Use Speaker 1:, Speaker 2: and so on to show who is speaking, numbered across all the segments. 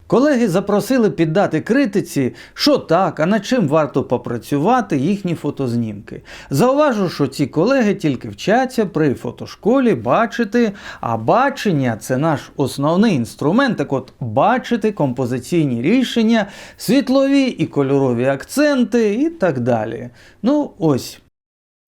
Speaker 1: Колеги запросили піддати критиці, що так, а над чим варто попрацювати їхні фотознімки. Зауважу, що ці колеги тільки вчаться при фотошколі бачити, а бачення – це наш основний інструмент, так от бачити композиційні рішення, світлові і кольорові акценти і так далі. Ну ось.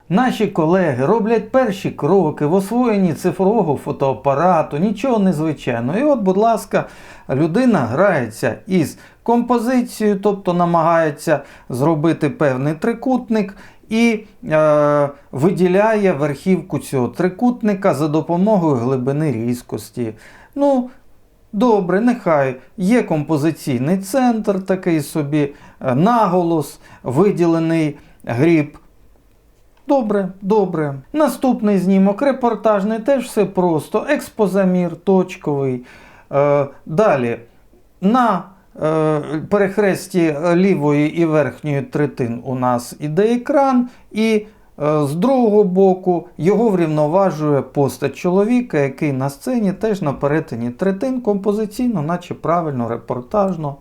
Speaker 1: Наші колеги роблять перші кроки в освоєнні цифрового фотоапарату, нічого незвичайного. І от, будь ласка, людина грається із композицією, тобто намагається зробити певний трикутник і виділяє верхівку цього трикутника за допомогою глибини різкості. Ну, добре, нехай є композиційний центр, такий собі наголос, виділений гріб. Добре, добре. Наступний знімок репортажний, теж все просто. Експозамір точковий. Далі. На перехресті лівої і верхньої третин у нас іде екран. І з другого боку його врівноважує постать чоловіка, який на сцені теж на перетині третин композиційно, наче правильно, репортажно.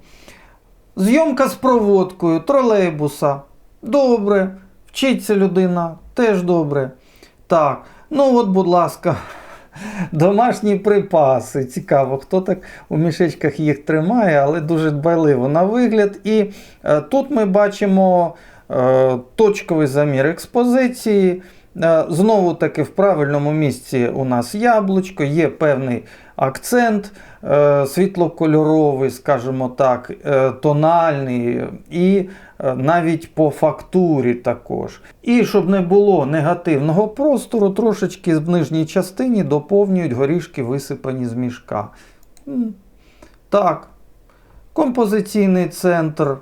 Speaker 1: Зйомка з проводкою тролейбуса. Добре. Вчиться людина, теж добре. Так, ну от, будь ласка, домашні припаси. Цікаво, хто так у мішечках їх тримає, але дуже дбайливо на вигляд. І тут ми бачимо точковий замір експозиції. Знову таки в правильному місці у нас яблучко, є певний акцент світлокольоровий, скажімо так, тональний і навіть по фактурі також. І щоб не було негативного простору, трошечки в нижній частині доповнюють горішки, висипані з мішка. Так, композиційний центр,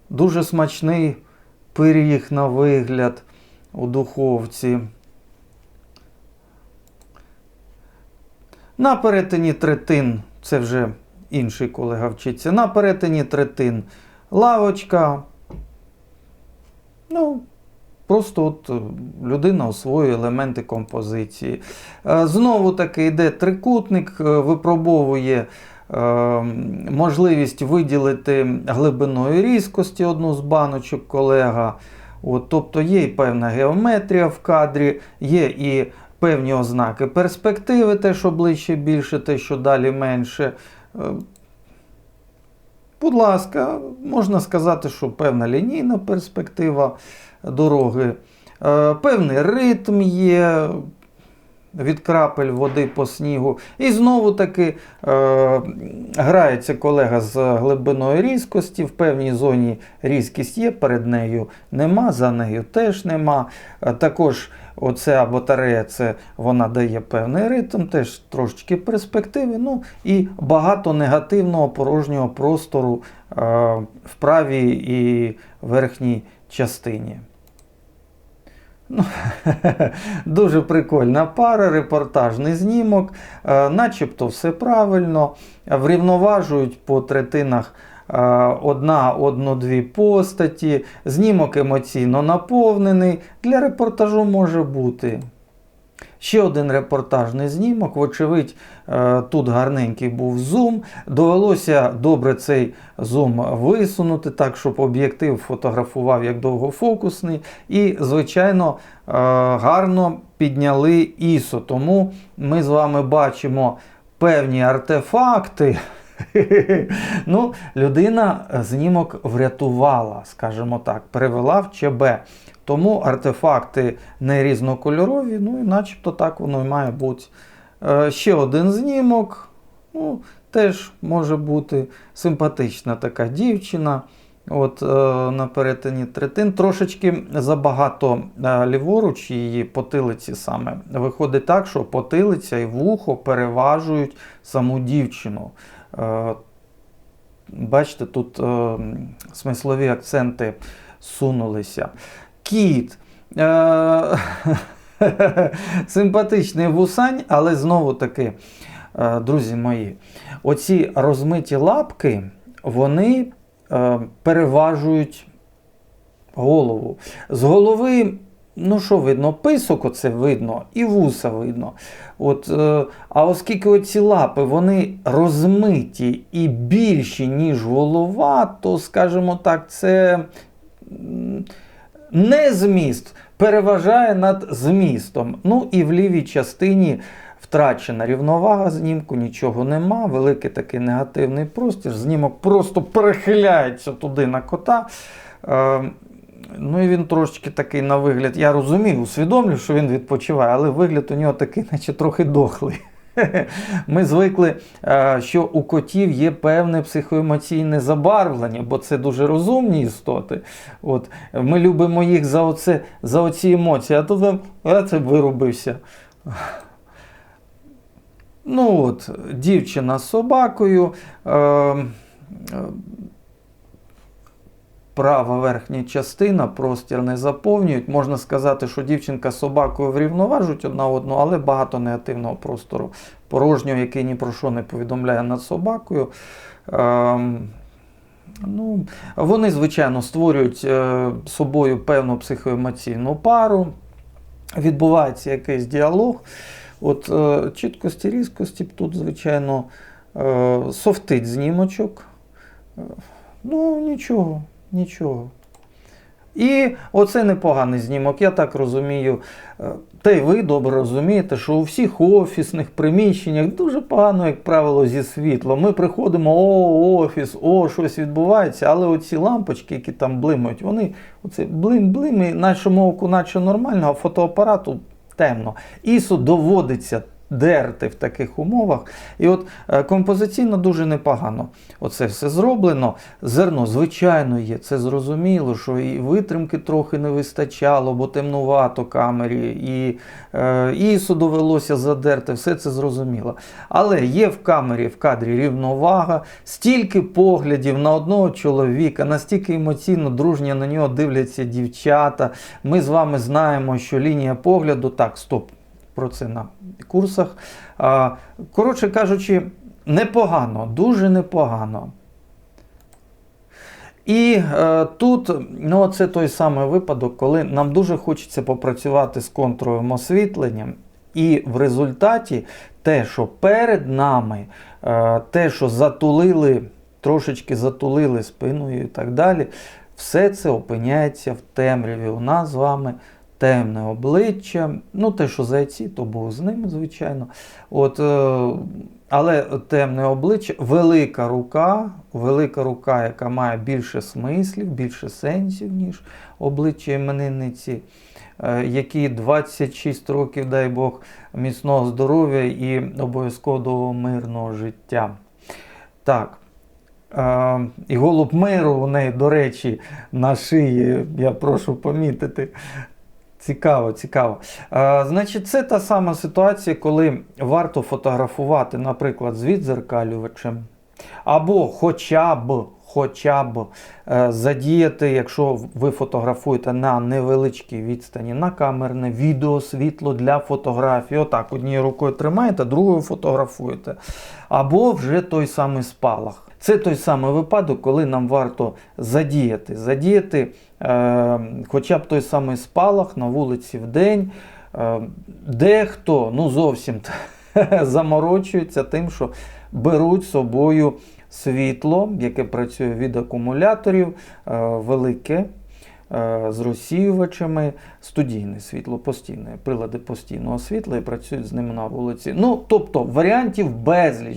Speaker 1: дуже смачний пиріг на вигляд у духовці. На перетині третин, це вже інший колега вчиться, на перетині третин лавочка. Ну, просто от людина освоює елементи композиції. Знову таки йде трикутник, випробовує можливість виділити глибиною різкості одну з баночок колега. От, тобто є і певна геометрія в кадрі, є і певні ознаки перспективи, те, що ближче більше, те, що далі менше. Будь ласка, можна сказати, що певна лінійна перспектива дороги, певний ритм є від крапель води по снігу. І знову таки грається колега з глибиною різкості, в певній зоні різкість є, перед нею нема, за нею теж нема. Також оця батарея, вона дає певний ритм, теж трошечки перспективи, ну і багато негативного порожнього простору в правій і верхній частині. Ну, дуже прикольна пара, репортажний знімок, начебто все правильно, врівноважують по третинах одну-дві постаті, знімок емоційно наповнений, для репортажу може бути. Ще один репортажний знімок, вочевидь, тут гарненький був зум, довелося добре цей зум висунути так, щоб об'єктив фотографував як довгофокусний і, звичайно, гарно підняли ISO, тому ми з вами бачимо певні артефакти. Ну, людина знімок врятувала, скажімо так, перевела в ЧБ. Тому артефакти не різнокольорові, ну і начебто так воно і має бути. Ще один знімок, ну, теж може бути симпатична така дівчина. От на перетині третин. Трошечки забагато ліворуч її потилиці саме. Виходить так, що потилиця і вухо переважують саму дівчину. Бачите, тут смислові акценти сунулися. Кіт. Симпатичний вусань, але знову таки, друзі мої, оці розмиті лапки, вони переважують голову. З голови Ну що видно, писок оце видно і вуса видно. А оскільки оці лапи, вони розмиті і більші, ніж голова, то, скажімо так, це не зміст переважає над змістом. Ну і в лівій частині втрачена рівновага знімку, нічого нема, великий такий негативний простір, знімок просто перехиляється туди на кота. Ну і він трошечки такий на вигляд, я розумію, усвідомлюю, що він відпочиває, але вигляд у нього такий, наче трохи дохлий. Ми звикли, що у котів є певне психоемоційне забарвлення, бо це дуже розумні істоти. Ми любимо їх за оці емоції, а тут я це вирубився. Дівчина з собакою. Права верхня частина, простір не заповнюють. Можна сказати, що дівчинка з собакою врівноважують одна одну, але багато негативного простору порожнього, який ні про що не повідомляє над собакою. Вони, звичайно, створюють собою певну психоемоційну пару, відбувається якийсь діалог. Чіткості, різкості тут, звичайно, софтить знімочок. Нічого. І оце непоганий знімок, я так розумію. Та й ви добре розумієте, що у всіх офісних приміщеннях дуже погано, як правило, зі світлом. Ми приходимо, офіс, щось відбувається, але оці лампочки, які там блимають, вони оце блим, і нашому оку наче нормально, а фотоапарату темно. ISO доводиться дерти в таких умовах. І композиційно дуже непогано оце все зроблено. Зерно, звичайно, є, це зрозуміло, що і витримки трохи не вистачало, бо темнувато камері, і ISO довелося задерти, все це зрозуміло. Але є в кадрі рівновага, стільки поглядів на одного чоловіка, настільки емоційно, дружньо на нього дивляться дівчата. Ми з вами знаємо, що лінія погляду, про це на курсах. Коротше кажучи, непогано, дуже непогано. І тут, це той самий випадок, коли нам дуже хочеться попрацювати з контуровим освітленням, і в результаті те, що перед нами, те, що трошечки затулили спиною і так далі, все це опиняється в темряві. У нас з вами темне обличчя, те, що зайці, то Бог з ними, звичайно. Але темне обличчя, велика рука, яка має більше смислів, більше сенсів, ніж обличчя іменинниці, які 26 років, дай Бог, міцного здоров'я і обов'язково мирного життя. Так. І голуб миру у неї, до речі, на шиї, я прошу помітити. Цікаво. Значить, це та сама ситуація, коли варто фотографувати, наприклад, з віддзеркалювачем, або хоча б задіяти, якщо ви фотографуєте на невеличкій відстані, на камерне відеосвітло для фотографії. Однією рукою тримаєте, другою фотографуєте. Або вже той самий спалах. Це той самий випадок, коли нам варто задіяти хоча б той самий спалах на вулиці вдень. Дехто зовсім заморочується тим, що беруть з собою світло, яке працює від акумуляторів, велике, з розсіювачами, студійне світло, постійне, прилади постійного світла, і працюють з ним на вулиці. Тобто варіантів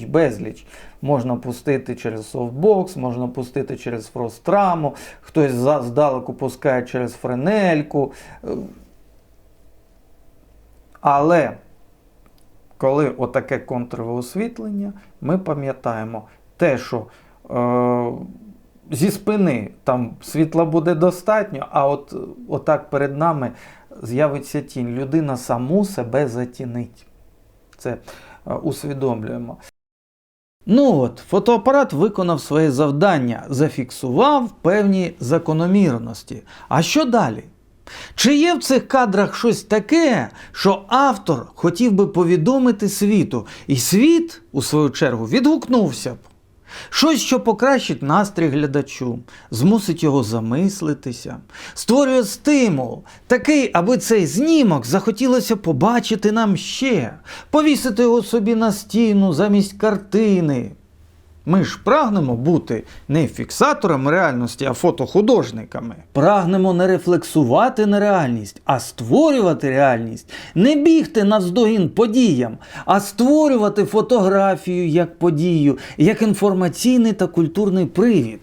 Speaker 1: безліч. Можна пустити через софтбокс, можна пустити через фростраму, хтось здалеку пускає через френельку. Але коли отаке контурове освітлення, ми пам'ятаємо те, що зі спини там світла буде достатньо, а отак перед нами з'явиться тінь. Людина саму себе затінить. Це усвідомлюємо. Фотоапарат виконав своє завдання, зафіксував певні закономірності. А що далі? Чи є в цих кадрах щось таке, що автор хотів би повідомити світу, і світ, у свою чергу, відгукнувся б? Щось, що покращить настрій глядачу, змусить його замислитися, створює стимул, такий, аби цей знімок захотілося побачити нам ще, повісити його собі на стіну замість картини. Ми ж прагнемо бути не фіксаторами реальності, а фотохудожниками. Прагнемо не рефлексувати на реальність, а створювати реальність. Не бігти навздогін подіям, а створювати фотографію як подію, як інформаційний та культурний привід.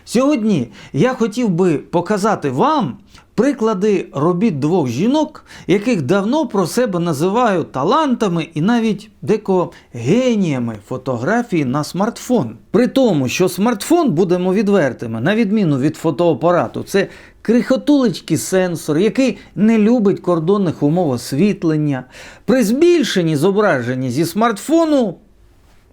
Speaker 1: Сьогодні я хотів би показати вам приклади робіт двох жінок, яких давно про себе називають талантами і навіть декого геніями фотографії на смартфон. При тому, що смартфон, будемо відвертими, на відміну від фотоапарату, це крихотулечкий сенсор, який не любить кордонних умов освітлення. При збільшенні зображення зі смартфону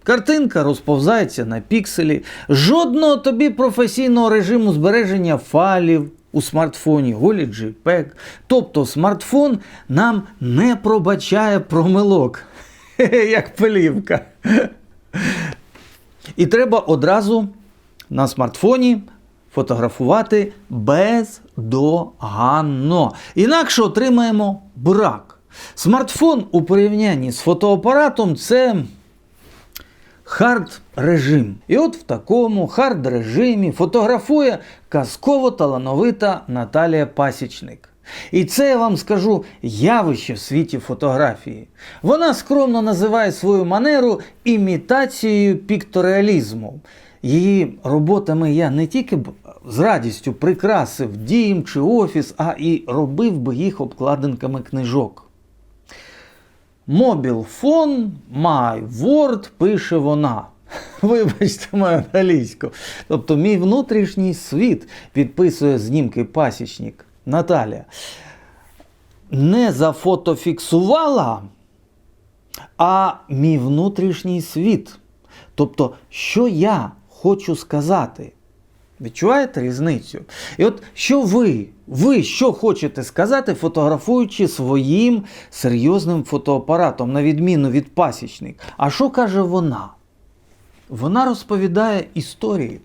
Speaker 1: картинка розповзається на пікселі, жодного тобі професійного режиму збереження файлів у смартфоні, голі JPEG. Тобто смартфон нам не пробачає помилок, як плівка. І треба одразу на смартфоні фотографувати бездоганно. Інакше отримаємо брак. Смартфон у порівнянні з фотоапаратом – це хард-режим. І от в такому хард-режимі фотографує казково талановита Наталія Пасічник. І це, я вам скажу, явище в світі фотографії. Вона скромно називає свою манеру імітацією піктореалізму. Її роботами я не тільки б з радістю прикрасив дім чи офіс, а і робив би їх обкладинками книжок. Mobile phone, my word, пише вона. Вибачте мою англійську. Тобто мій внутрішній світ підписує знімки Пасічник. Наталя не зафотофіксувала, а мій внутрішній світ. Тобто, що я хочу сказати. Відчуваєте різницю? І от що ви що хочете сказати, фотографуючи своїм серйозним фотоапаратом, на відміну від Пасічник? А що каже вона? Вона розповідає історії.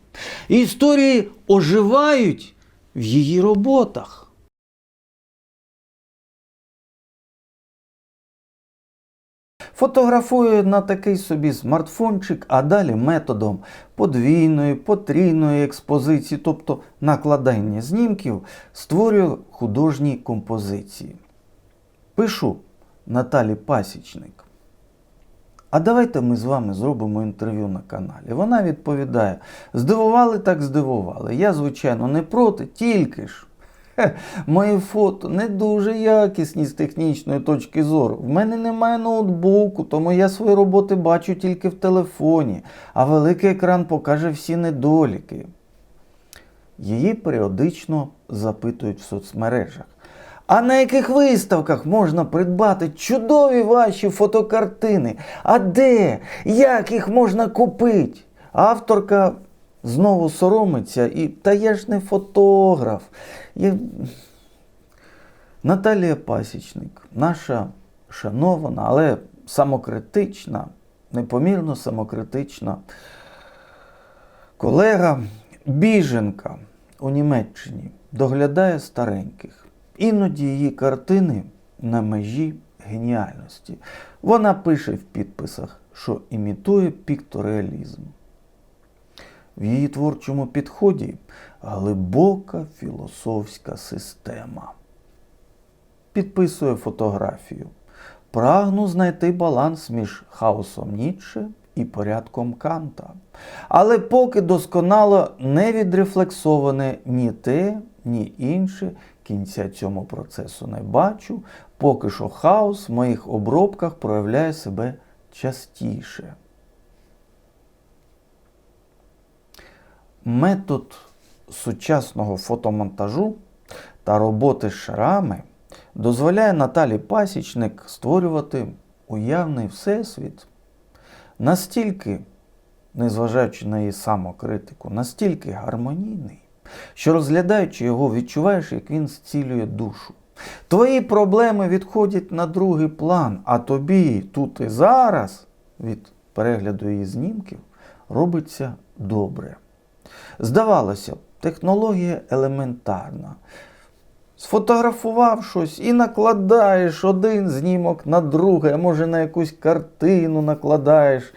Speaker 1: І історії оживають в її роботах. Фотографує на такий собі смартфончик, а далі методом подвійної, потрійної експозиції, тобто накладання знімків, створює художні композиції. Пишу Наталі Пасічник: а давайте ми з вами зробимо інтерв'ю на каналі. Вона відповідає: здивували так здивували. Я, звичайно, не проти, тільки ж мої фото не дуже якісні з технічної точки зору. В мене немає ноутбуку, тому я свої роботи бачу тільки в телефоні, а великий екран покаже всі недоліки. Її періодично запитують в соцмережах: а на яких виставках можна придбати чудові ваші фотокартини? А де? Як їх можна купити? Авторка знову соромиться та я ж не фотограф. Наталія Пасічник, наша шанована, але самокритична, непомірно самокритична колега, біженка у Німеччині, доглядає стареньких. Іноді її картини на межі геніальності. Вона пише в підписах, що імітує піктореалізм. В її творчому підході глибока філософська система. Підписує фотографію: прагну знайти баланс між хаосом Ніцше і порядком Канта. Але поки досконало не відрефлексоване ні те, ні інше, кінця цьому процесу не бачу, поки що хаос в моїх обробках проявляє себе частіше. Метод сучасного фотомонтажу та роботи з шарами дозволяє Наталі Пасічник створювати уявний всесвіт настільки, незважаючи на її самокритику, настільки гармонійний, що розглядаючи його, відчуваєш, як він зцілює душу. Твої проблеми відходять на другий план, а тобі тут і зараз від перегляду її знімків робиться добре. Здавалося б, технологія елементарна. Сфотографував щось і накладаєш один знімок на другий, а може на якусь картину накладаєш.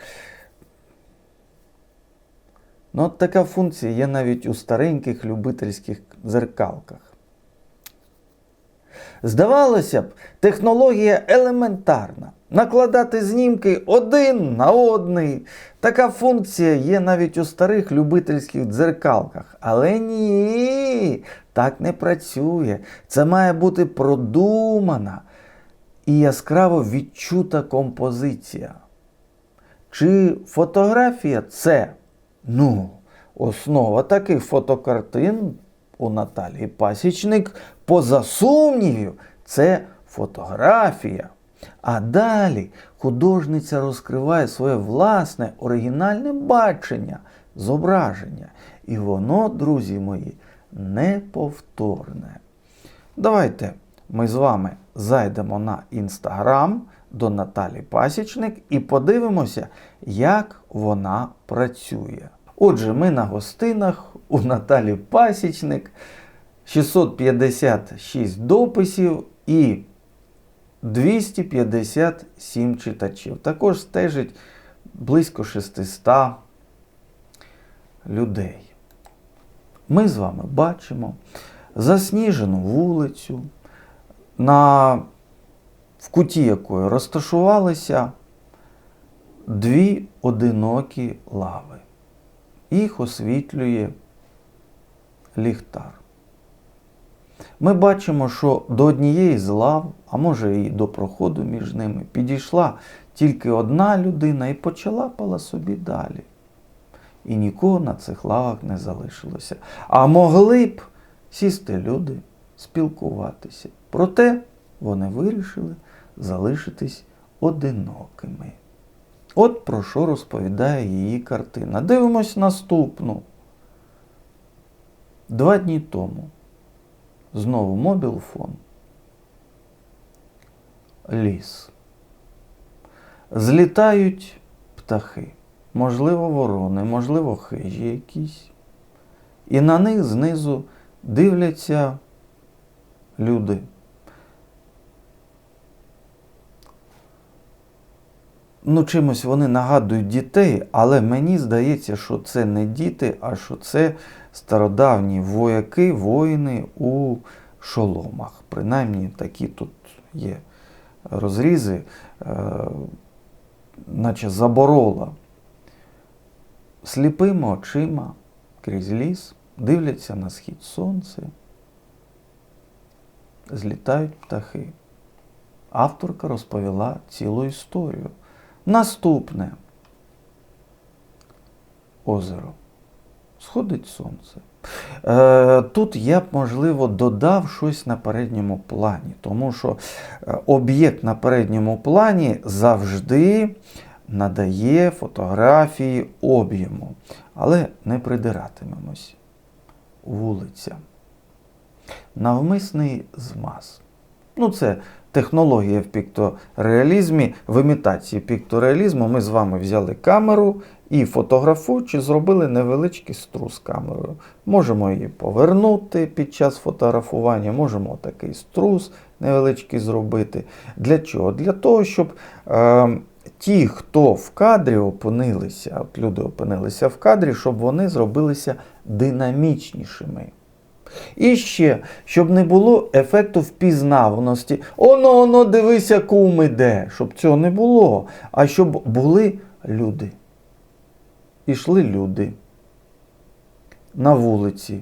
Speaker 1: Ну, от така функція є навіть у стареньких любительських дзеркалках. Здавалося б, технологія елементарна. Накладати знімки один на одний. Така функція є навіть у старих любительських дзеркалках. Але ні, так не працює. Це має бути продумана і яскраво відчута композиція. Чи фотографія – це, основа таких фотокартин у Наталії Пасічник, поза сумнівів, це фотографія. А далі художниця розкриває своє власне оригінальне бачення, зображення. І воно, друзі мої, неповторне. Давайте ми з вами зайдемо на Інстаграм до Наталі Пасічник і подивимося, як вона працює. Отже, ми на гостинах у Наталі Пасічник, 656 дописів і 257 читачів. Також стежить близько 600 людей. Ми з вами бачимо засніжену вулицю, в куті якої розташувалися дві одинокі лави. Їх освітлює ліхтар. Ми бачимо, що до однієї з лав, а може і до проходу між ними, підійшла тільки одна людина і почалапала собі далі. І нікого на цих лавах не залишилося. А могли б сісти люди, спілкуватися. Проте вони вирішили залишитись одинокими. От про що розповідає її картина. Дивимось наступну. 2 дні тому. Знову мобілфон. Ліс. Злітають птахи. Можливо, ворони, можливо, хижі якісь. І на них знизу дивляться люди. Чимось вони нагадують дітей, але мені здається, що це не діти, а що це стародавні вояки, воїни у шоломах. Принаймні такі тут є розрізи, наче заборола. Сліпими очима крізь ліс дивляться на схід сонця. Злітають птахи. Авторка розповіла цілу історію. Наступне. Озеро. Сходить сонце. Тут я б, можливо, додав щось на передньому плані, тому що об'єкт на передньому плані завжди надає фотографії об'єму. Але не придиратимемось. Вулиця. Навмисний змаз. Це технологія в піктореалізмі, в імітації піктореалізму. Ми з вами взяли камеру і, фотографуючи, зробили невеличкий струс камерою. Можемо її повернути під час фотографування, можемо такий струс невеличкий зробити. Для чого? Для того, щоб ті, хто в кадрі опинилися, люди опинилися в кадрі, щоб вони зробилися динамічнішими. І ще, щоб не було ефекту впізнаваності. Оно, дивися, кум іде. Щоб цього не було. А щоб були люди. Ішли люди. На вулиці.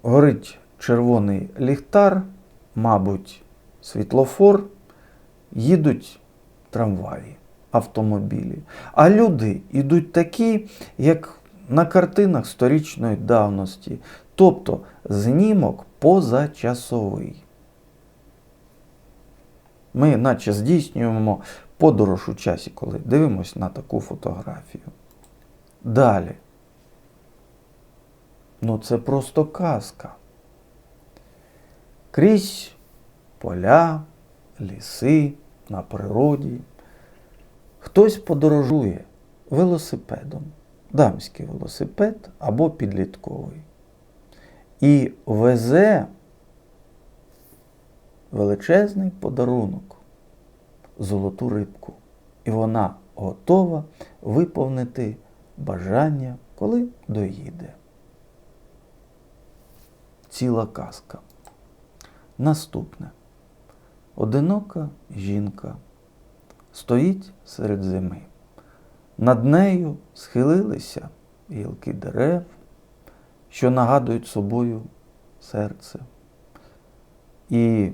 Speaker 1: Горить червоний ліхтар, мабуть, світлофор. Їдуть трамваї, автомобілі. А люди йдуть такі, як на картинах сторічної давності. Тобто знімок позачасовий. Ми наче здійснюємо подорож у часі, коли дивимося на таку фотографію. Далі. Це просто казка. Крізь поля, ліси, на природі. Хтось подорожує, велосипедом. Дамський велосипед або підлітковий. І везе величезний подарунок – золоту рибку. І вона готова виповнити бажання, коли доїде. Ціла казка. Наступне. Одинока жінка стоїть серед зими. Над нею схилилися гілки дерев, що нагадують собою серце. І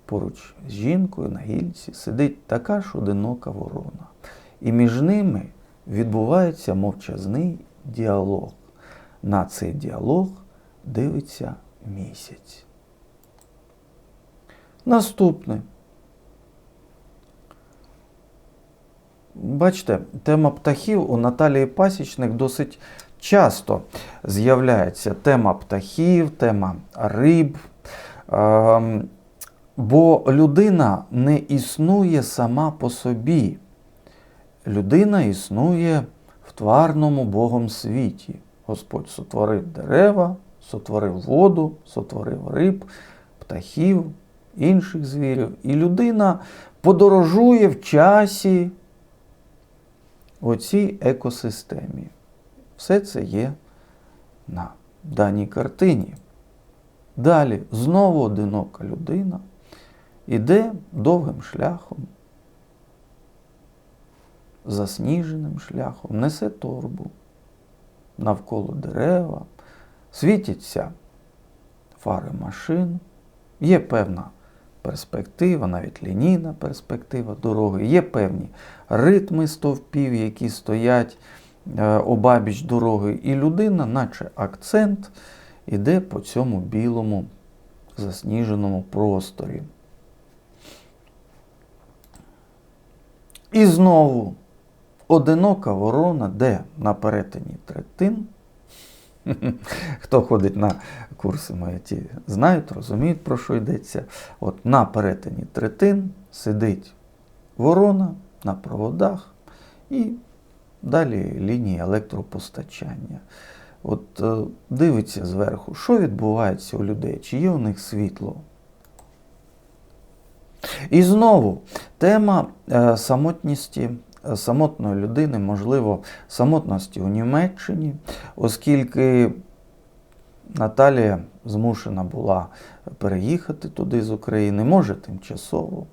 Speaker 1: поруч з жінкою на гілці сидить така ж одинока ворона. І між ними відбувається мовчазний діалог. На цей діалог дивиться місяць. Наступне. Бачите, тема птахів у Наталії Пасічник досить часто з'являється. Тема птахів, тема риб. Бо людина не існує сама по собі. Людина існує в тварному Богом світі. Господь сотворив дерева, сотворив воду, сотворив риб, птахів, інших звірів. І людина подорожує в часі в цій екосистемі. Все це є на даній картині. Далі знову одинока людина іде довгим шляхом, засніженим шляхом, несе торбу, навколо дерева, світяться фари машин, є певна перспектива, навіть лінійна перспектива дороги, є певні ритми стовпів, які стоять обабіч дороги, і людина, наче акцент, іде по цьому білому засніженому просторі. І знову одинока ворона, де на перетині третин. Хто ходить на курси мої, ті знають, розуміють, про що йдеться. От на перетині третин сидить ворона на проводах і далі лінії електропостачання. От дивиться зверху, що відбувається у людей, чи є у них світло. І знову тема самотності, самотної людини, можливо, самотності у Німеччині, оскільки Наталія змушена була переїхати туди з України, може тимчасово.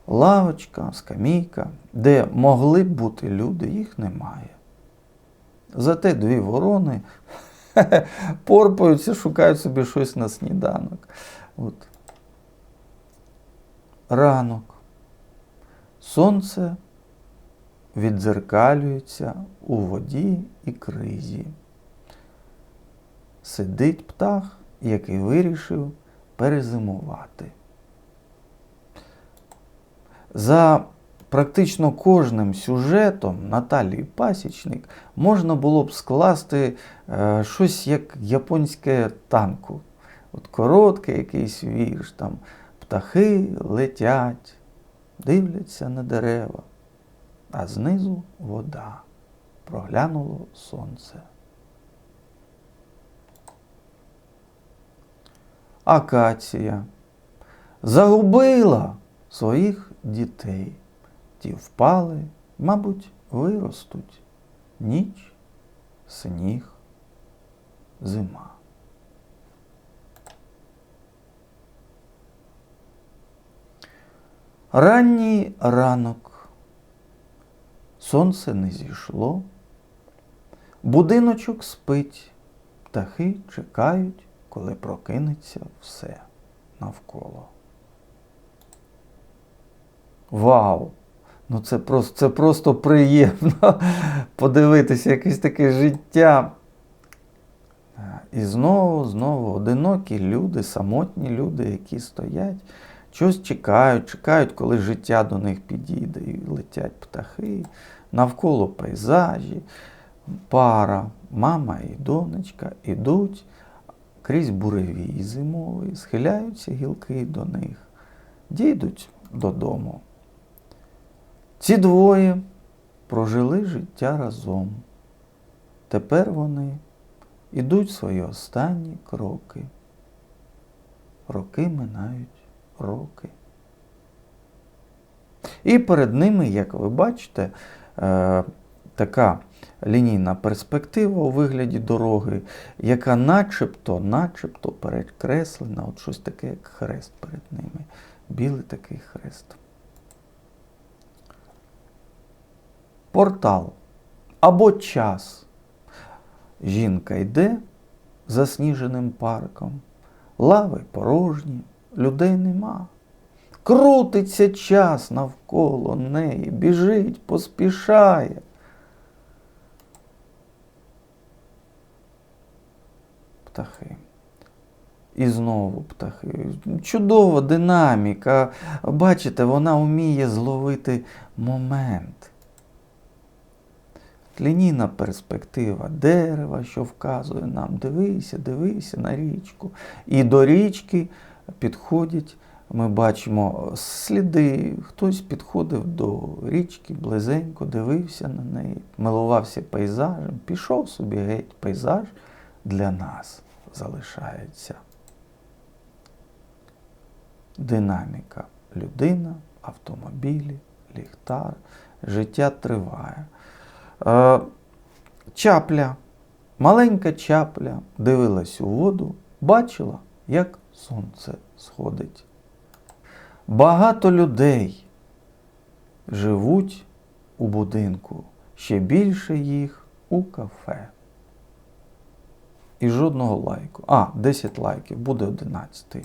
Speaker 1: Лавочка, скамійка, де могли б бути люди, їх немає. Зате дві ворони порпаються, шукають собі щось на сніданок. От. Ранок. Сонце віддзеркалюється у воді і кризі. Сидить птах, який вирішив перезимувати. За практично кожним сюжетом Наталії Пасічник можна було б скласти щось як японське танку. От короткий якийсь вірш, там птахи летять, дивляться на дерева, а знизу вода, проглянуло сонце. Акація загубила своїх дітей. Ті впали, мабуть, виростуть. Ніч, сніг, зима. Ранній ранок. Сонце не зійшло. Будиночок спить. Птахи чекають, коли прокинеться все навколо. Вау! Ну це просто приємно подивитися якесь таке життя. І знову одинокі люди, самотні люди, які стоять, щось чекають, коли життя до них підійде. І летять птахи, навколо пейзажі, пара, мама і донечка ідуть крізь буревій зимовий, схиляються гілки до них, дійдуть додому. Ці двоє прожили життя разом. Тепер вони ідуть свої останні кроки. Роки минають роки. І перед ними, як ви бачите, така лінійна перспектива у вигляді дороги, яка начебто перекреслена, от щось таке, як хрест перед ними. Білий такий хрест. Портал або час. Жінка йде засніженим парком, лави порожні, людей нема. Крутиться час навколо неї, біжить, поспішає. Птахи. І знову птахи. Чудова динаміка. Бачите, вона вміє зловити момент. Лінійна перспектива дерева, що вказує нам, дивися на річку. І до річки підходять, ми бачимо сліди, хтось підходив до річки, близенько, дивився на неї, милувався пейзажем, пішов собі геть, пейзаж для нас залишається. Динаміка. Людина, автомобілі, ліхтар, життя триває. Чапля, маленька чапля дивилась у воду, бачила, як сонце сходить. Багато людей живуть у будинку, ще більше їх у кафе. І жодного лайку. 10 лайків, буде 11.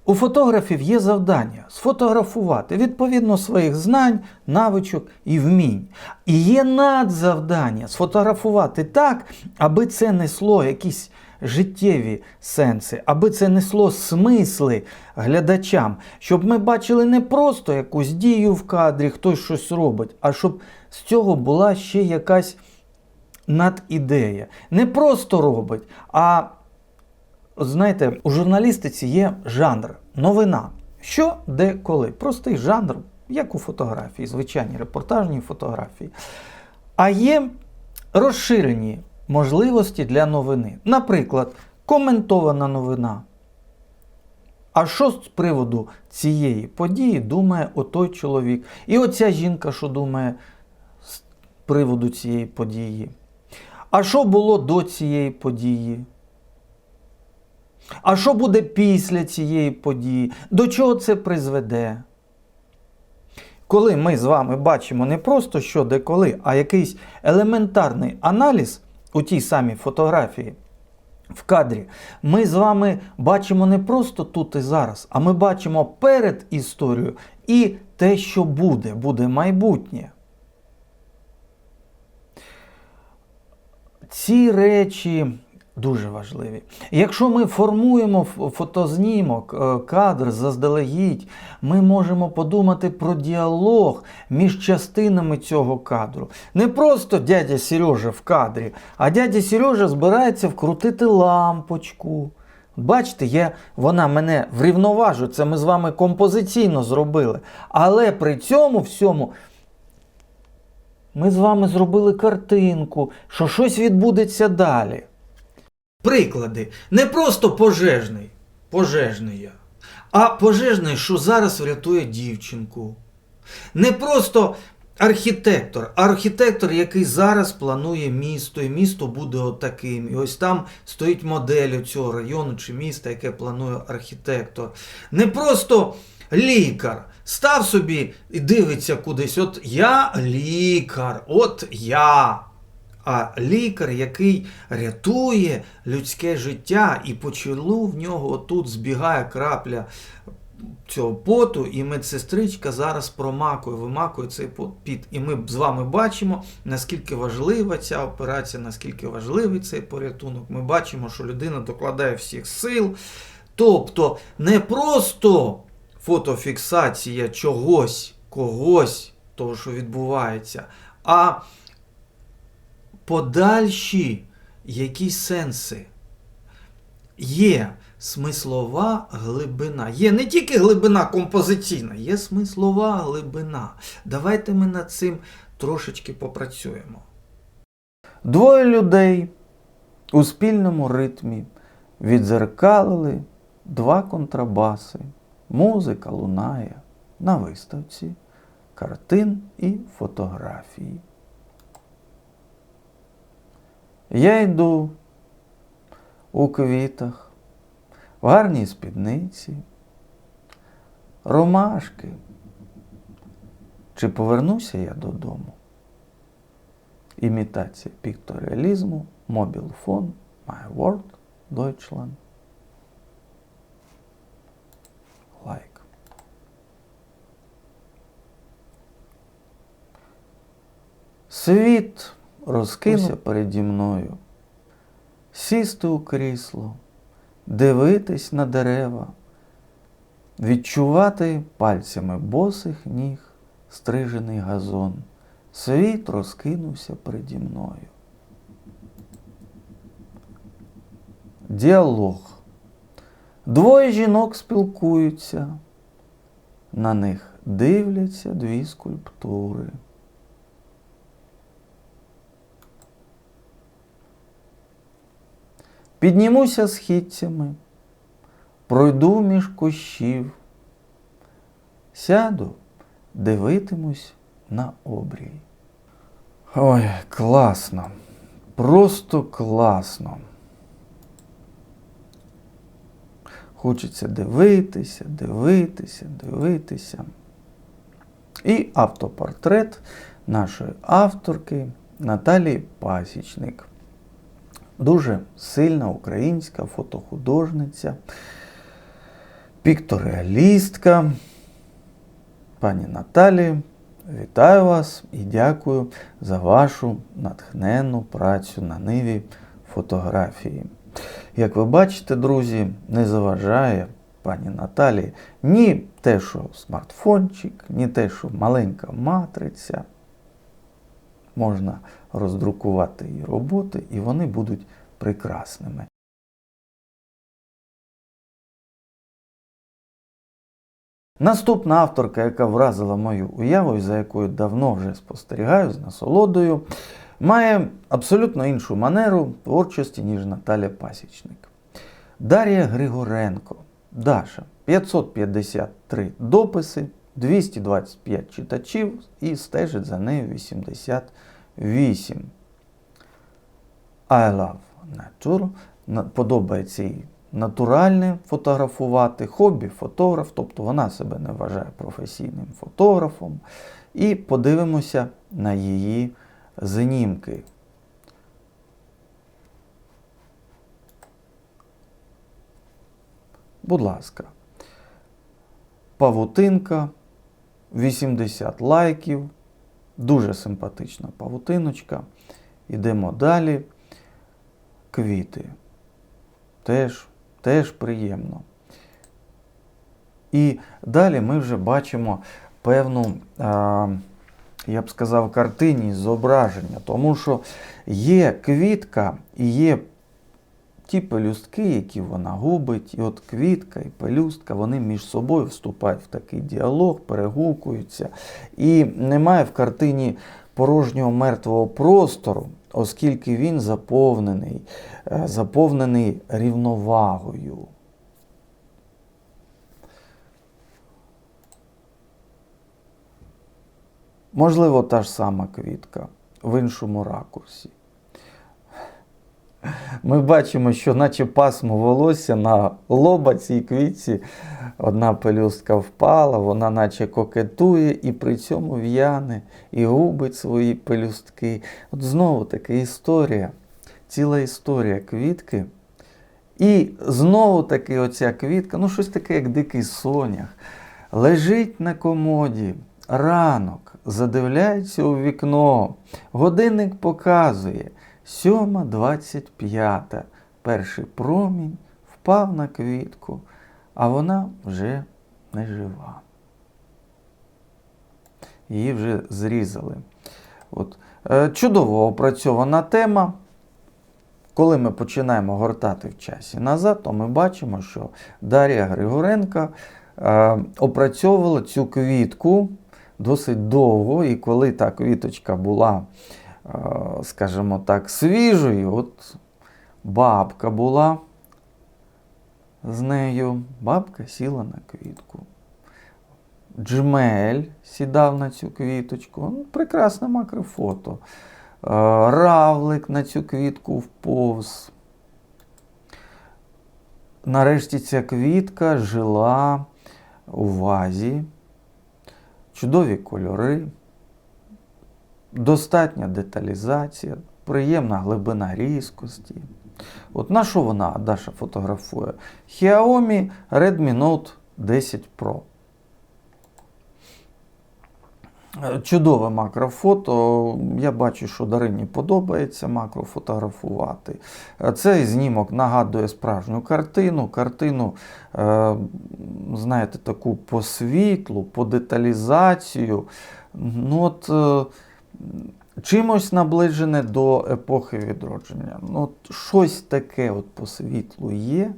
Speaker 1: У фотографів є завдання сфотографувати відповідно своїх знань, навичок і вмінь. І є надзавдання сфотографувати так, аби це несло якісь життєві сенси, аби це несло смисли глядачам, щоб ми бачили не просто якусь дію в кадрі, хтось щось робить, а щоб з цього була ще якась надідея. Не просто робить, а знаєте, у журналістиці є жанр, новина. Що, де, коли. Простий жанр, як у фотографії, звичайні репортажні фотографії. А є розширені можливості для новини. Наприклад, коментована новина. А що з приводу цієї події думає отой чоловік? І оця жінка, що думає з приводу цієї події? А що було до цієї події? А що буде після цієї події? До чого це призведе? Коли ми з вами бачимо не просто що де коли, а якийсь елементарний аналіз у тій самій фотографії в кадрі, ми з вами бачимо не просто тут і зараз, а ми бачимо перед історією і те, що буде майбутнє. Ці речі дуже важливі. Якщо ми формуємо фотознімок, кадр заздалегідь, ми можемо подумати про діалог між частинами цього кадру. Не просто дядя Сережа в кадрі, а дядя Сережа збирається вкрутити лампочку. Бачите, вона мене врівноважує, це ми з вами композиційно зробили. Але при цьому всьому ми з вами зробили картинку, що щось відбудеться далі. Приклади. Не просто пожежний я, а пожежний, що зараз врятує дівчинку. Не просто архітектор, а архітектор, який зараз планує місто, і місто буде отаким. І ось там стоїть модель цього району чи міста, яке планує архітектор. Не просто лікар. Став собі і дивиться кудись. От я лікар, от я. А лікар, який рятує людське життя, і по чолу в нього отут збігає крапля цього поту, і медсестричка зараз вимакує цей піт. І ми з вами бачимо, наскільки важлива ця операція, наскільки важливий цей порятунок. Ми бачимо, що людина докладає всіх сил. Тобто не просто фотофіксація чогось, когось, того, що відбувається, а подальші якісь сенси. Є смислова глибина. Є не тільки глибина композиційна, є смислова глибина. Давайте ми над цим трошечки попрацюємо. Двоє людей у спільному ритмі віддзеркалили два контрабаси. Музика лунає на виставці картин і фотографій. Я йду у квітах, в гарній спідниці, ромашки. Чи повернуся я додому? Імітація пікторіалізму, мобілфон, My World, Deutschland. Лайк. Світ розкинувся переді мною. Сісти у крісло, дивитись на дерева, відчувати пальцями босих ніг стрижений газон. Світ розкинувся переді мною. Діалог. Двоє жінок спілкуються. На них дивляться дві скульптури. Піднімуся східцями, пройду між кущів, сяду, дивитимусь на обрій. Ой, класно, просто класно. Хочеться дивитися, дивитися, дивитися. І автопортрет нашої авторки Наталії Пасічник. Дуже сильна українська фотохудожниця, пікторіалістка. Пані Наталі, вітаю вас і дякую за вашу натхненну працю на ниві фотографії. Як ви бачите, друзі, не заважає пані Наталі ні те, що смартфончик, ні те, що маленька матриця. Можна роздрукувати її роботи, і вони будуть прекрасними. Наступна авторка, яка вразила мою уяву, і за якою давно вже спостерігаю з насолодою, має абсолютно іншу манеру творчості, ніж Наталя Пасічник. Дар'я Григоренко. Даша. 553 дописи, 225 читачів і стежить за нею 88. I love nature. Подобається їй натуральне фотографувати, хобі-фотограф, тобто вона себе не вважає професійним фотографом. І подивимося на її знімки. Будь ласка. Павутинка, 80 лайків, дуже симпатична павутиночка. Йдемо далі. Квіти. Теж приємно. І далі ми вже бачимо певну, я б сказав, картинність зображення, тому що є квітка і є ті пелюстки, які вона губить, і от квітка і пелюстка, вони між собою вступають в такий діалог, перегукуються. І немає в картині порожнього мертвого простору, оскільки він заповнений рівновагою. Можливо, та ж сама квітка в іншому ракурсі. Ми бачимо, що наче пасмо волосся на лоба цій квітці, одна пелюстка впала, вона наче кокетує і при цьому в'яне, і губить свої пелюстки. От знову таки історія, ціла історія квітки. І знову таки оця квітка, щось таке, як дикий сонях, лежить на комоді, ранок, задивляється у вікно, годинник показує 7:25. Перший промінь впав на квітку, а вона вже не жива. Її вже зрізали. Чудово опрацьована тема. коли ми починаємо гортати в часі назад, то ми бачимо, що Дар'я Григоренко опрацьовувала цю квітку досить довго, і коли та квіточка була, скажімо так, свіжою, от бабка була з нею, бабка сіла на квітку. Джмель сідав на цю квіточку, ну, прекрасне макрофото. Равлик на цю квітку вповз. Нарешті ця квітка жила у вазі. Чудові кольори, достатня деталізація, приємна глибина різкості. От на що вона, Даша, фотографує? Xiaomi Redmi Note 10 Pro. Чудове макрофото. Я бачу, що Дарині подобається макрофотографувати. Цей знімок нагадує справжню картину. Картину, знаєте, таку по світлу, по деталізацію. Ну, от, чимось наближене до епохи відродження. Ну, от, щось таке от по світлу є.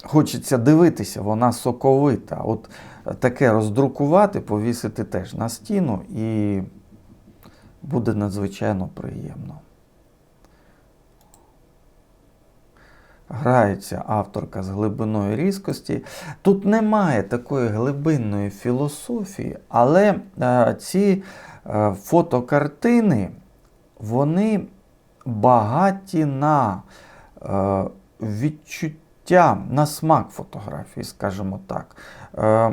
Speaker 1: Хочеться дивитися, вона соковита. От таке роздрукувати, повісити теж на стіну і буде надзвичайно приємно. Грається авторка з глибиною різкості. Тут немає такої глибинної філософії, але ці фотокартини, вони багаті на відчуття, на смак фотографії, скажімо так.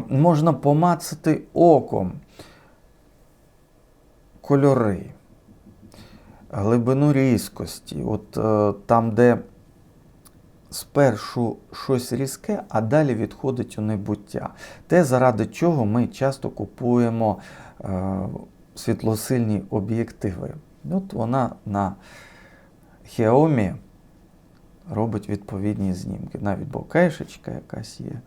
Speaker 1: Можна помацати оком кольори, глибину різкості. От там, де спершу щось різке, а далі відходить у небуття. Те, заради чого ми часто купуємо світлосильні об'єктиви. От вона на Xiaomi робить відповідні знімки. Навіть бокешечка якась є.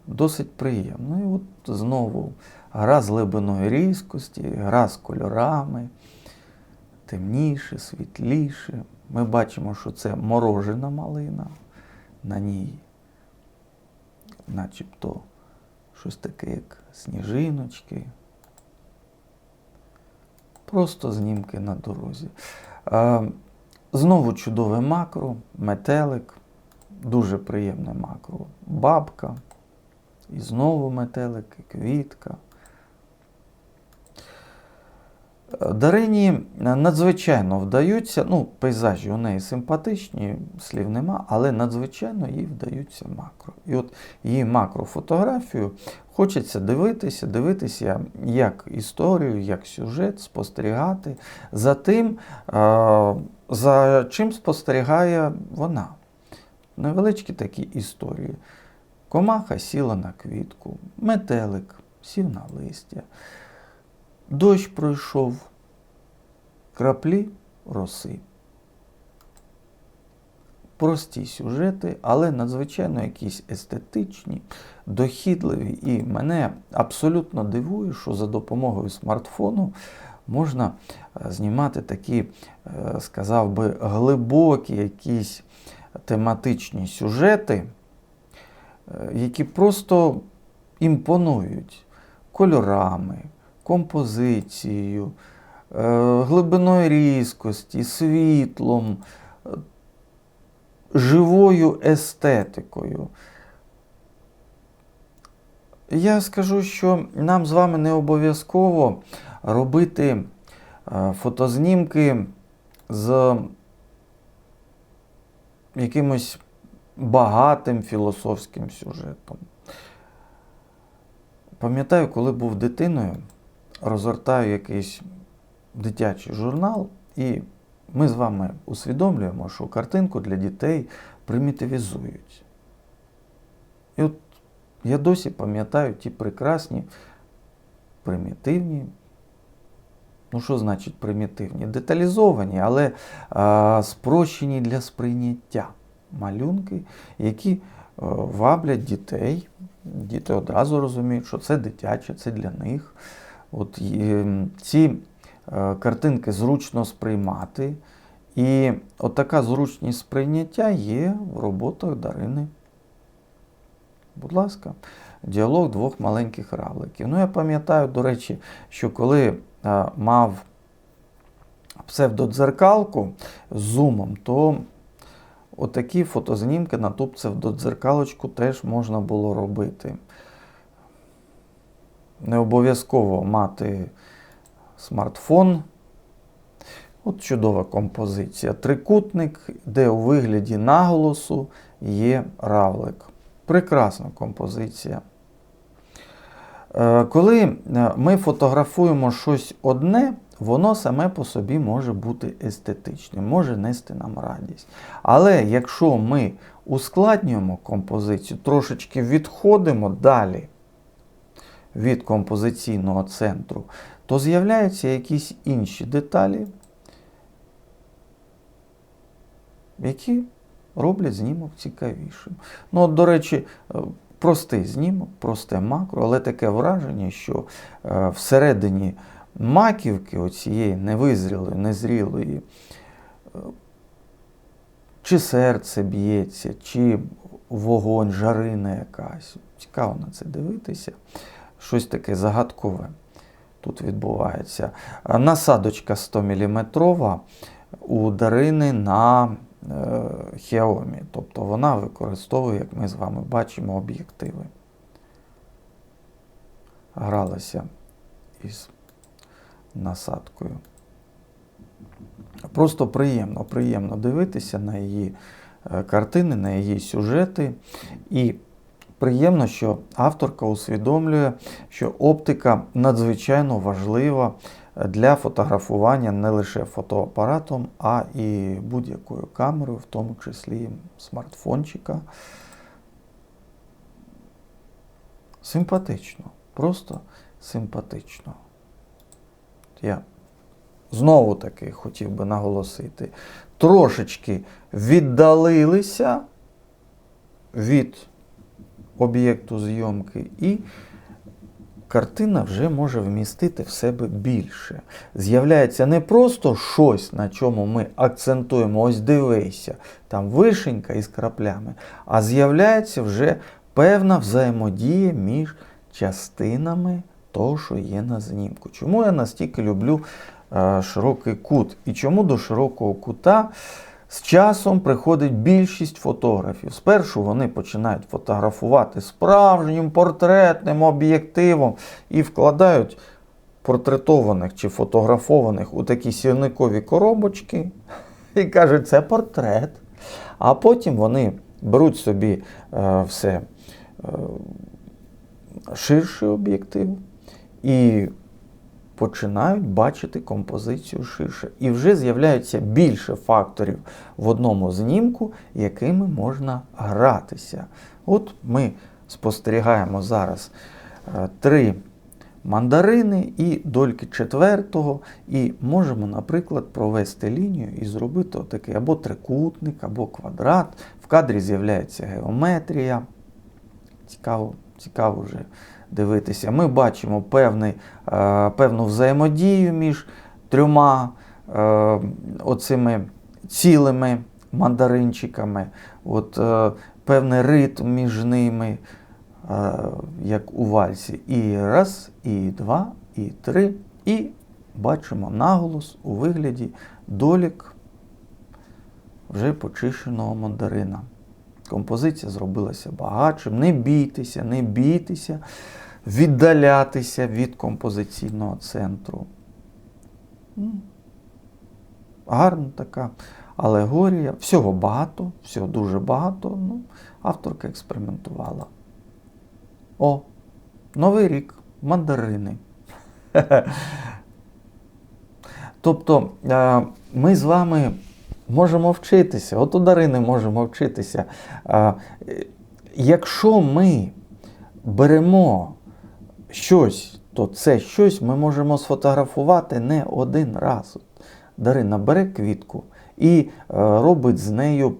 Speaker 1: Досить приємно. І от знову гра з глибиною різкості, гра з кольорами. Темніше, світліше. Ми бачимо, що це морожена малина. На ній начебто щось таке, як сніжиночки. Просто знімки на дорозі. Знову чудове макро, метелик, дуже приємне макро. Бабка, і знову метелик, і квітка. Дарині надзвичайно вдаються, ну, пейзажі у неї симпатичні, слів нема, але надзвичайно їй вдаються макро. І от її макрофотографію хочеться дивитися як історію, як сюжет, спостерігати за тим, за чим спостерігає вона. Невеличкі такі історії. Комаха сіла на квітку, метелик сів на листя. Дощ пройшов, краплі роси. Прості сюжети, але надзвичайно якісь естетичні, дохідливі. І мене абсолютно дивує, що за допомогою смартфону можна знімати такі, сказав би, глибокі якісь тематичні сюжети, які просто імпонують кольорами, композицією, глибиною різкості, світлом, живою естетикою. Я скажу, що нам з вами не обов'язково робити фотознімки з якимось багатим філософським сюжетом. Пам'ятаю, коли був дитиною, розгортаю якийсь дитячий журнал, і ми з вами усвідомлюємо, що картинку для дітей примітивізують. І от я досі пам'ятаю ті прекрасні, примітивні, ну що значить примітивні? Деталізовані, але спрощені для сприйняття малюнки, які ваблять дітей. Діти одразу розуміють, що це дитяче, це для них. От ці картинки зручно сприймати. І отака зручність сприйняття є в роботах Дарини. Будь ласка, діалог двох маленьких равликів. Ну, я пам'ятаю, до речі, що коли мав псевдодзеркалку з зумом, то отакі фотознімки на ту псевдодзеркалочку теж можна було робити. Не обов'язково мати смартфон. От чудова композиція. Трикутник, де у вигляді наголосу є равлик. Прекрасна композиція. Коли ми фотографуємо щось одне, воно саме по собі може бути естетичним, може нести нам радість. Але якщо ми ускладнюємо композицію, трошечки відходимо далі від композиційного центру, то з'являються якісь інші деталі, які роблять знімок цікавішим. Ну, от, до речі, простий знімок, просте макро, але таке враження, що всередині маківки оцієї невизрілої, незрілої, чи серце б'ється, чи вогонь, жарина якась. Цікаво на це дивитися. Щось таке загадкове тут відбувається. Насадочка 100-мм у Дарини на Xiaomi. Тобто вона використовує, як ми з вами бачимо, об'єктиви. Гралася із насадкою. Просто приємно дивитися на її картини, на її сюжети. І приємно, що авторка усвідомлює, що оптика надзвичайно важлива для фотографування не лише фотоапаратом, а і будь-якою камерою, в тому числі смартфончика. Симпатично, просто симпатично. Я знову таки хотів би наголосити, трошечки віддалилися від об'єкту зйомки, і картина вже може вмістити в себе більше. З'являється не просто щось, на чому ми акцентуємо, ось дивися, там вишенька із краплями, а з'являється вже певна взаємодія між частинами того, що є на знімку. Чому я настільки люблю широкий кут? І чому до широкого кута з часом приходить більшість фотографів. Спершу вони починають фотографувати справжнім портретним об'єктивом і вкладають портретованих чи фотографованих у такі сірникові коробочки і кажуть, це портрет. А потім вони беруть собі все ширший об'єктив і починають бачити композицію ширше. І вже з'являється більше факторів в одному знімку, якими можна гратися. От ми спостерігаємо зараз 3 мандарини і дольки 4-го, і можемо, наприклад, провести лінію і зробити отакий або трикутник, або квадрат. В кадрі з'являється геометрія. Цікаво вже дивитися. Ми бачимо певну взаємодію між 3 оцими цілими мандаринчиками. От, певний ритм між ними, як у вальсі. І раз, і 2, і 3. І бачимо наголос у вигляді долік вже почищеного мандарина. Композиція зробилася багатшим. Не бійтеся віддалятися від композиційного центру. Гарна така алегорія. Всього багато, всього дуже багато. Авторка експериментувала. О, Новий рік, мандарини. Тобто, ми з вами можемо вчитися, от у Дарини можемо вчитися. Якщо ми беремо щось, то це щось ми можемо сфотографувати не один раз. Дарина бере квітку і робить з нею,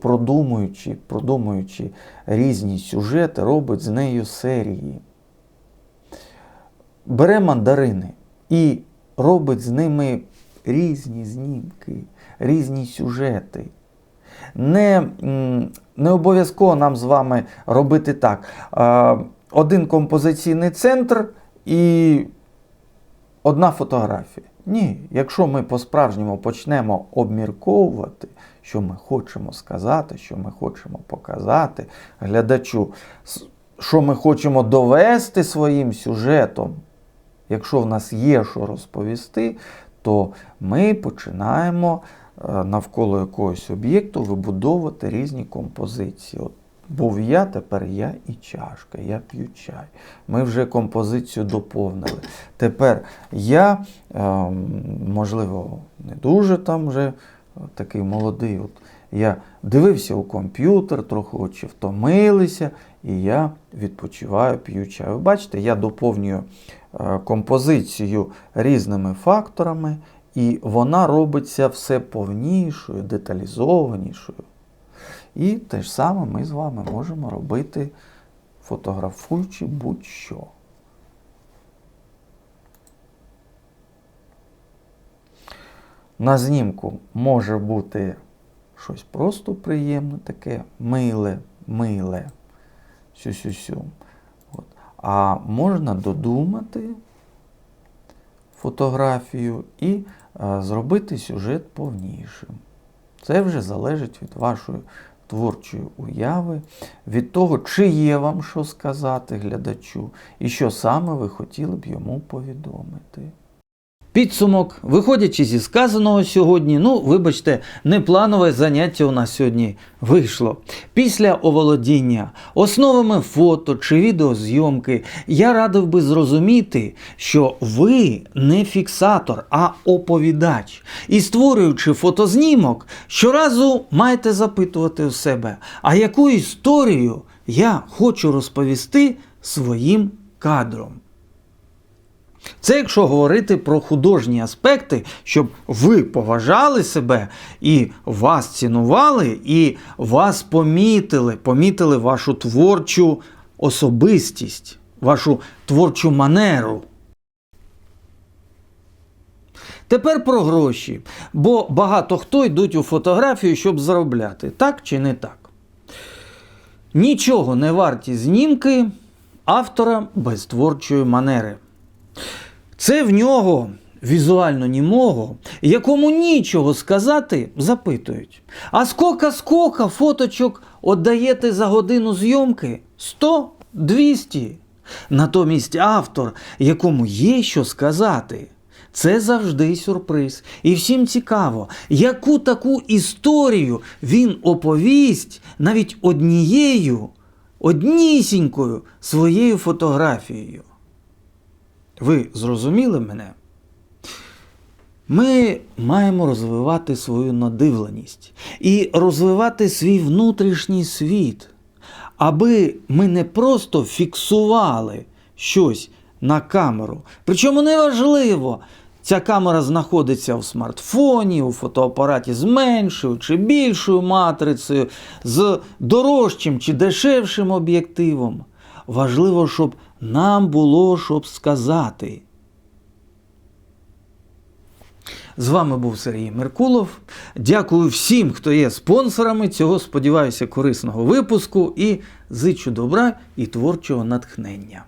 Speaker 1: продумуючи різні сюжети, робить з нею серії. Бере мандарини і робить з ними різні знімки, різні сюжети. Не обов'язково нам з вами робити так. Один композиційний центр і одна фотографія. Ні, якщо ми по-справжньому почнемо обмірковувати, що ми хочемо сказати, що ми хочемо показати глядачу, що ми хочемо довести своїм сюжетом, якщо в нас є що розповісти, то ми починаємо навколо якогось об'єкту вибудовувати різні композиції. От був я, тепер я і чашка, я п'ю чай. Ми вже композицію доповнили. Тепер я, можливо, не дуже там вже такий молодий. От я дивився у комп'ютер, трохи очі втомилися, і я відпочиваю, п'ю чай. Ви бачите, я доповнюю композицію різними факторами, і вона робиться все повнішою, деталізованішою. І те ж саме ми з вами можемо робити, фотографуючи будь-що. На знімку може бути щось просто приємне, таке миле, сю-сю-сю. А можна додумати фотографію і зробити сюжет повнішим. Це вже залежить від вашої творчої уяви, від того, чи є вам що сказати глядачу, і що саме ви хотіли б йому повідомити. Підсумок, виходячи зі сказаного сьогодні, вибачте, непланове заняття у нас сьогодні вийшло. Після оволодіння основами фото чи відеозйомки я радив би зрозуміти, що ви не фіксатор, а оповідач. І створюючи фотознімок, щоразу маєте запитувати у себе, а яку історію я хочу розповісти своїм кадром. Це якщо говорити про художні аспекти, щоб ви поважали себе і вас цінували, і вас помітили вашу творчу особистість, вашу творчу манеру. Тепер про гроші, бо багато хто йдуть у фотографію, щоб заробляти, так чи не так? Нічого не варті знімки автора без творчої манери. Це в нього, візуально німого, якому нічого сказати, запитують. А скільки фоточок віддаєте за годину зйомки? 100? 200? Натомість автор, якому є що сказати, це завжди сюрприз. І всім цікаво, яку таку історію він оповість навіть однісінькою своєю фотографією. Ви зрозуміли мене? Ми маємо розвивати свою надивленість і розвивати свій внутрішній світ, аби ми не просто фіксували щось на камеру. Причому неважливо, ця камера знаходиться в смартфоні, у фотоапараті з меншою чи більшою матрицею, з дорожчим чи дешевшим об'єктивом. Важливо, щоб нам було що сказати. З вами був Сергій Меркулов. Дякую всім, хто є спонсорами цього, сподіваюся, корисного випуску і зичу добра і творчого натхнення.